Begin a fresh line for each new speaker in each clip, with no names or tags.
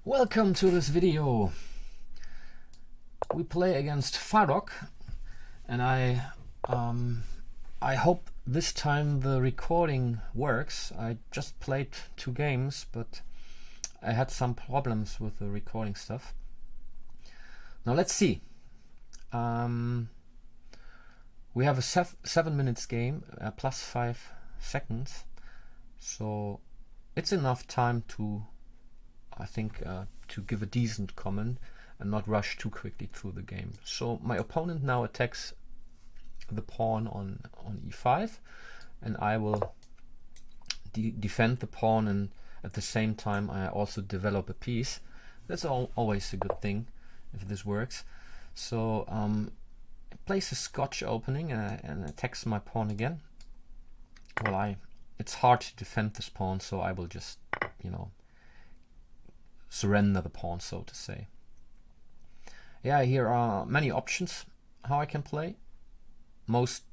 Welcome to this video. We play against Farok, and I hope this time the recording works. I just played 2 games, but I had some problems with the recording stuff. Now let's see. We have a 7 minutes game, plus 5 seconds, so it's enough time to, I think, to give a decent comment and not rush too quickly through the game. So my opponent now attacks the pawn on e5, and I will defend the pawn, and at the same time I also develop a piece. That's always a good thing if this works. So it plays a Scotch opening and attacks my pawn again. Well, it's hard to defend this pawn, so I will just, surrender the pawn, so to say. Yeah, here are many options how I can play. Most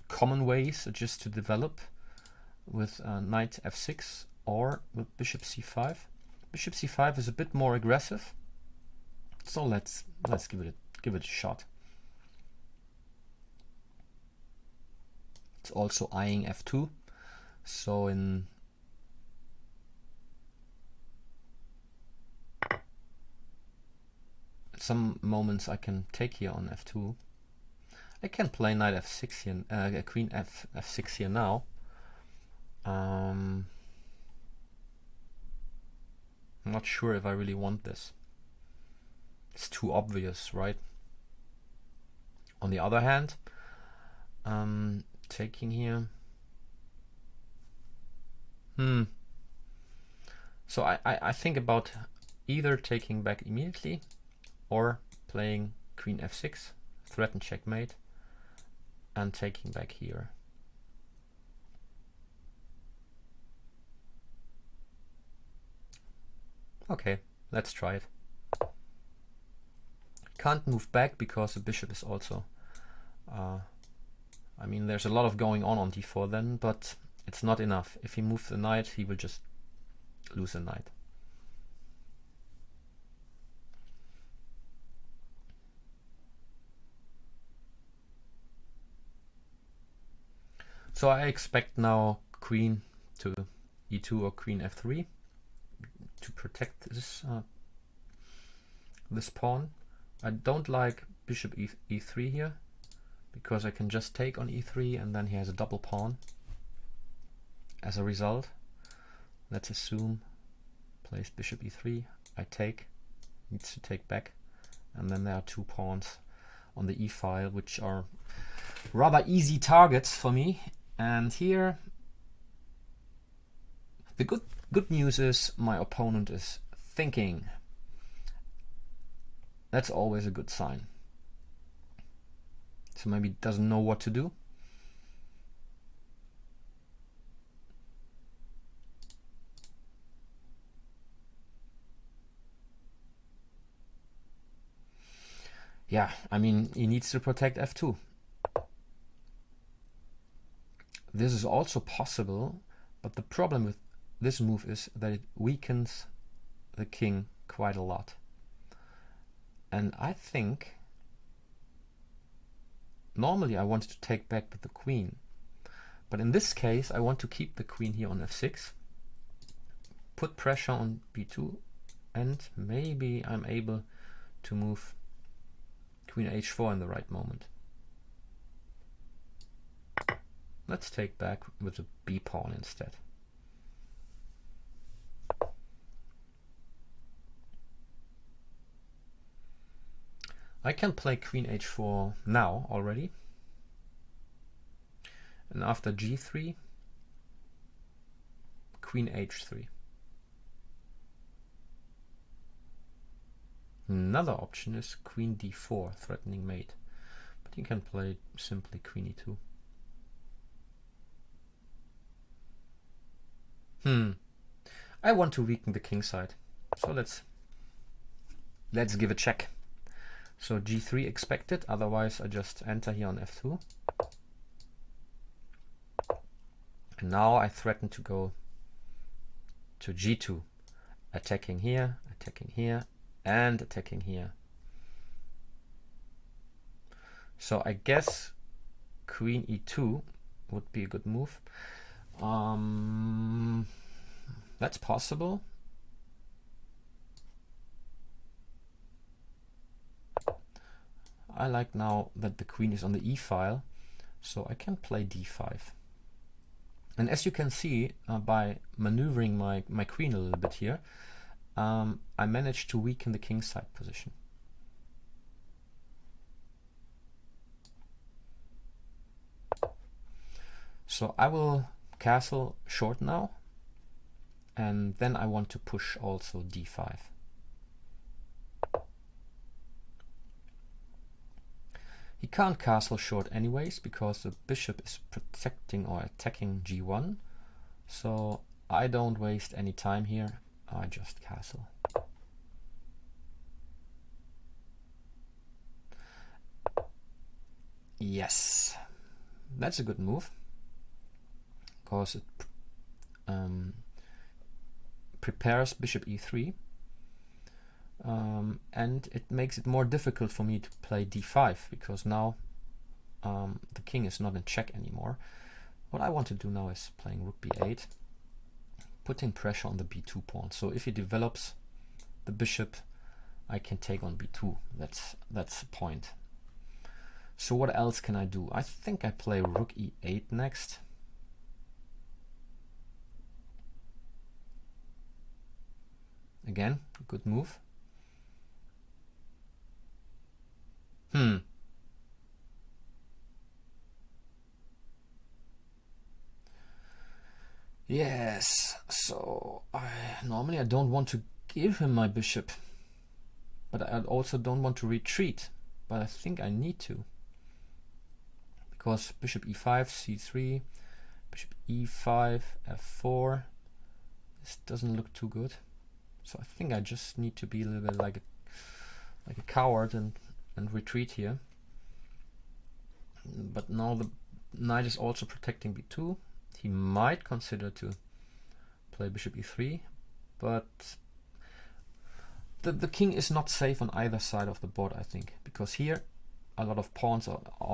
common ways are just to develop with knight f6 or with bishop c5. Bishop c5 is a bit more aggressive, so let's give it a shot. It's also eyeing f2, so in some moments I can take here on f2. I can play knight f6 here, queen f6 here now. I'm not sure if I really want this. It's too obvious, right? On the other hand, taking here. So I think about either taking back immediately or playing queen f6, threaten checkmate, and taking back here. Okay, let's try it. Can't move back because the bishop is also I mean, there's a lot of going on d4 then, but it's not enough. If he moves the knight, he will just lose a knight. So I expect now queen to e2 or queen f3 to protect this pawn. I don't like bishop e3 here, because I can just take on e3 and then he has a double pawn. As a result, let's assume plays bishop e3, I take, needs to take back, and then there are 2 pawns on the e-file which are rather easy targets for me. And here the good news is my opponent is thinking. That's always a good sign. So maybe doesn't know what to do. Yeah, I mean, he needs to protect f2. This is also possible, but the problem with this move is that it weakens the king quite a lot. And I think normally I want to take back with the queen, but in this case I want to keep the queen here on f6, put pressure on b2, and maybe I'm able to move queen h4 in the right moment. Let's take back with the b pawn instead. I can play queen h4 now already, and after g3, queen h3. Another option is queen d4, threatening mate, but you can play simply queen e2. I want to weaken the kingside, so let's give a check. So g3 expected, otherwise I just enter here on f2. And now I threaten to go to g2, attacking here, attacking here, and attacking here. So I guess queen e2 would be a good move. That's possible. I like now that the queen is on the e file, so I can play d5. And as you can see, by maneuvering my queen a little bit here, I managed to weaken the kingside position. So I will castle short now, and then I want to push also d5. He can't castle short anyways, because the bishop is protecting or attacking g1. So I don't waste any time here, I just castle. Yes, that's a good move, because it prepares bishop e3, and it makes it more difficult for me to play d5, because now the king is not in check anymore. What I want to do now is playing rook b8, putting pressure on the b2 pawn. So if he develops the bishop, I can take on b2. That's the point. So what else can I do? I think I play rook e8 next. Again, good move. Yes, so normally I don't want to give him my bishop, but I also don't want to retreat, but I think I need to, because bishop e5, c3, bishop e5, f4, this doesn't look too good. So I think I just need to be a little bit like a coward and retreat here. But now the knight is also protecting b2. He might consider to play bishop e3, but the king is not safe on either side of the board, I think, because here a lot of pawns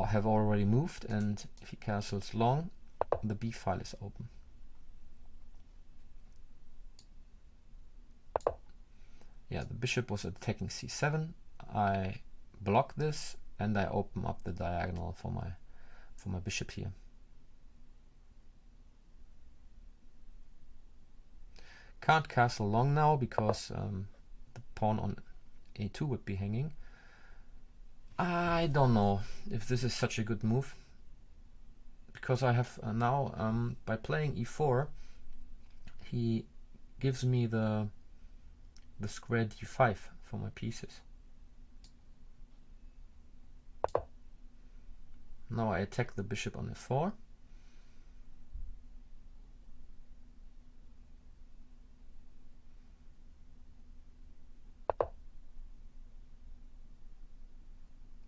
have already moved, and if he castles long, the b file is open. Yeah, the bishop was attacking c7. I block this and I open up the diagonal for my bishop here. Can't castle long now because the pawn on a2 would be hanging. I don't know if this is such a good move, because I have now by playing e4, he gives me the square d5 for my pieces. Now I attack the bishop on f4.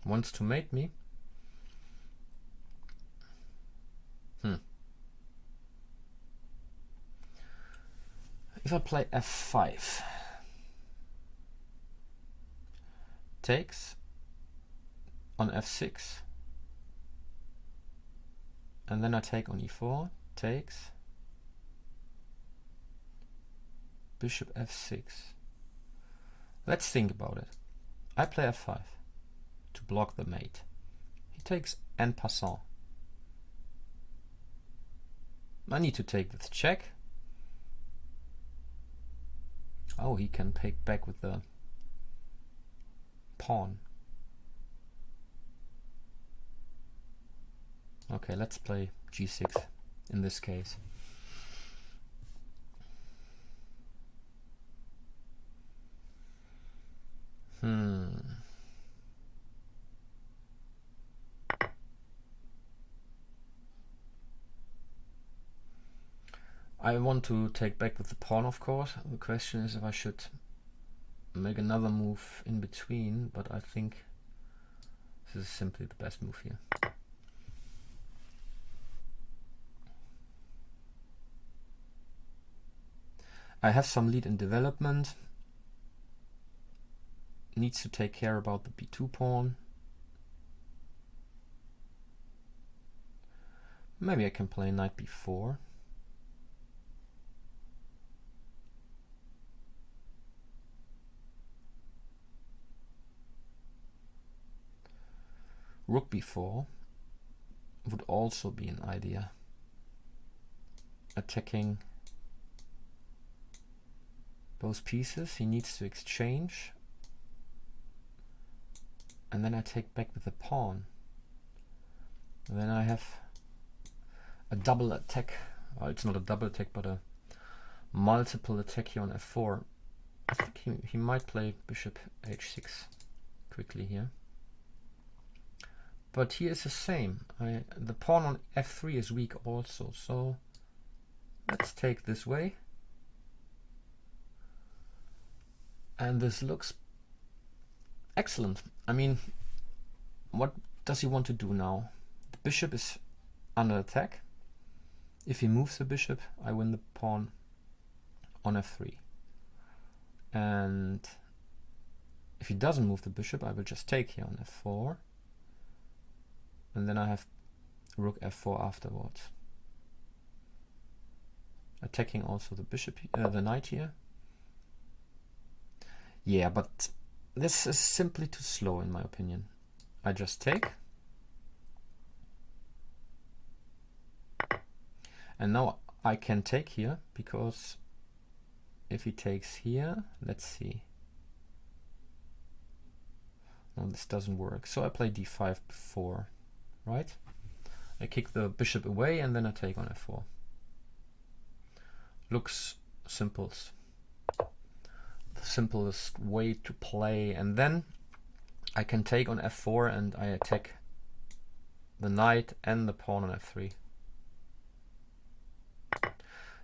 Wants to mate me. If I play f5, takes on f6, and then I take on e4, takes, bishop f6. Let's think about it. I play f5 to block the mate. He takes en passant. I need to take this check. Oh, he can take back with the pawn. Okay, let's play g6 in this case. I want to take back with the pawn, of course. The question is if I should make another move in between, but I think this is simply the best move here. I have some lead in development. needs to take care about the b2 pawn. Maybe I can play knight b4. Rook b4 would also be an idea. Attacking both pieces, he needs to exchange. And then I take back with the pawn. And then I have a double attack. Well, it's not a double attack, but a multiple attack here on f4. I think he might play bishop h6 quickly here. But here is the same. The pawn on f3 is weak also, so let's take this way. And this looks excellent. I mean, what does he want to do now? The bishop is under attack. If he moves the bishop, I win the pawn on f3. And if he doesn't move the bishop, I will just take here on f4. And then I have rook f4 afterwards. Attacking also the bishop, the knight here. Yeah, but this is simply too slow in my opinion. I just take. And now I can take here, because if he takes here, let's see. No, this doesn't work. So I play d5 before, right? I kick the bishop away and then I take on f4. Looks simple. The simplest way to play. And then I can take on f4 and I attack the knight and the pawn on f3.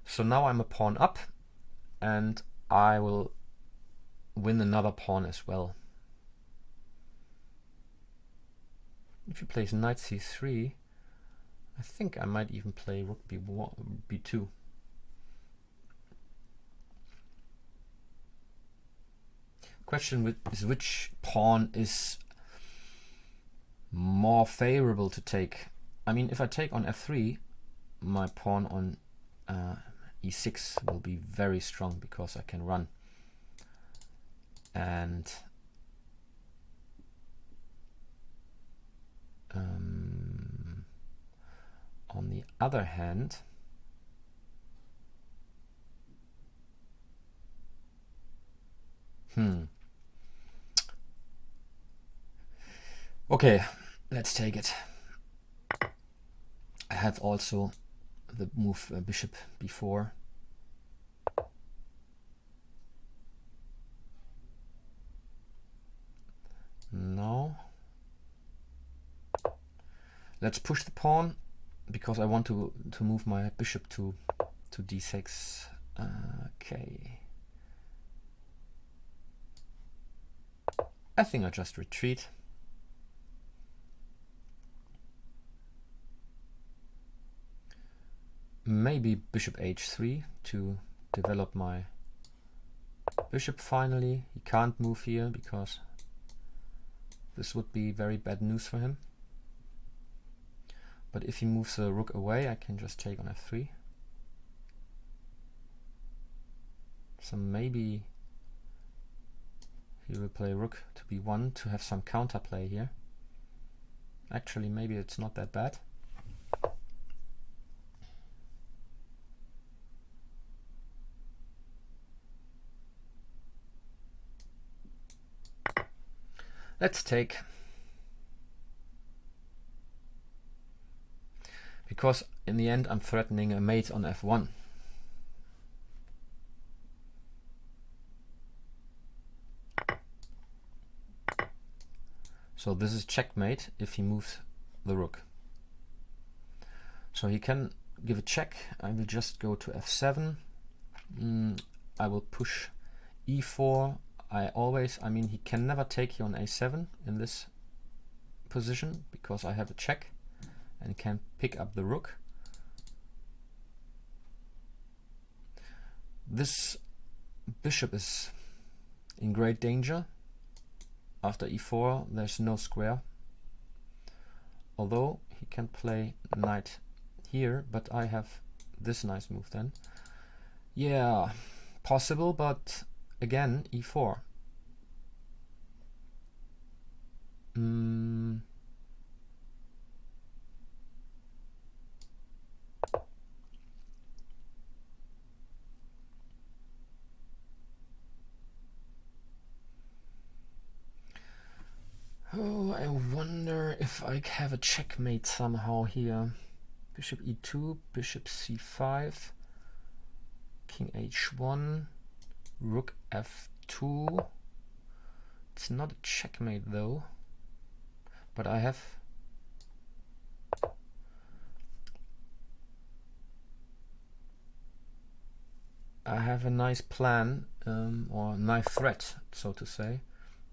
So now I'm a pawn up and I will win another pawn as well. If he plays knight c3, I think I might even play rook b1, b2. Question is which pawn is more favorable to take. I mean, if I take on f3, my pawn on e6 will be very strong because I can run. And on the other hand, okay, let's take it. I have also the move bishop b4. Now let's push the pawn because I want to move my bishop to d6. Okay. I think I just retreat. Maybe bishop h3 to develop my bishop finally. He can't move here because this would be very bad news for him. But if he moves the rook away, I can just take on f3. So maybe he will play rook to b1 to have some counterplay here. Actually, maybe it's not that bad. Let's take. Because in the end I'm threatening a mate on f1. So this is checkmate if he moves the rook. So he can give a check. I will just go to f7. I will push e4. I mean, he can never take here on a7 in this position because I have a check and can pick up the rook. This bishop is in great danger. After e4 there's no square, although he can play knight here, but I have this nice move then. Yeah, possible, but again e4. Oh, I wonder if I have a checkmate somehow here. Bishop e2, bishop c5, king h1, rook f2. It's not a checkmate though, but I have a nice plan, or knife threat, so to say.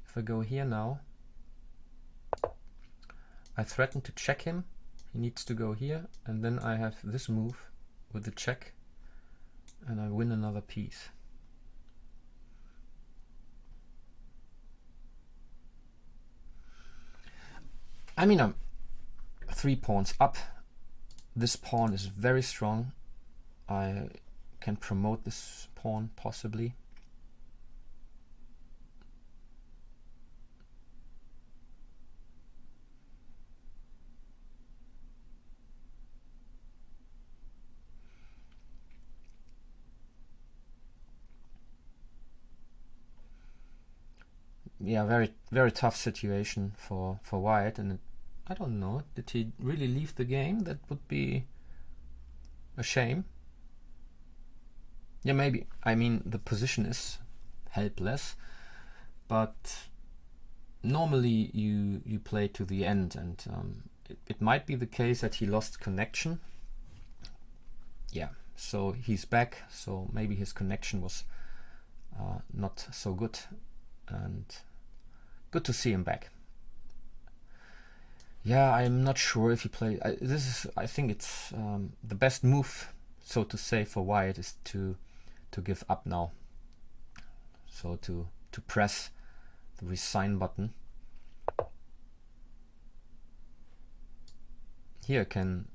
If I go here now, I threaten to check him. He needs to go here, and then I have this move with the check, and I win another piece. I mean, I'm 3 pawns up. This pawn is very strong. I can promote this pawn possibly. Yeah, very tough situation for White, and I don't know, did he really leave the game? That would be a shame. Yeah, maybe. I mean, the position is helpless, but normally you play to the end, and it might be the case that he lost connection. Yeah, so he's back, so maybe his connection was not so good, and good to see him back. Yeah, I'm not sure if he played. I think it's the best move, so to say, for White is to give up now. So to press the resign button. Here I can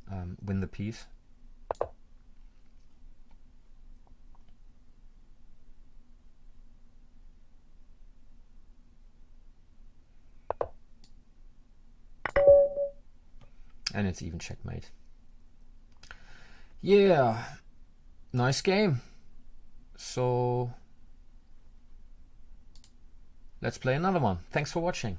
win the piece. And it's even checkmate. Yeah, nice game. So let's play another one. Thanks for watching.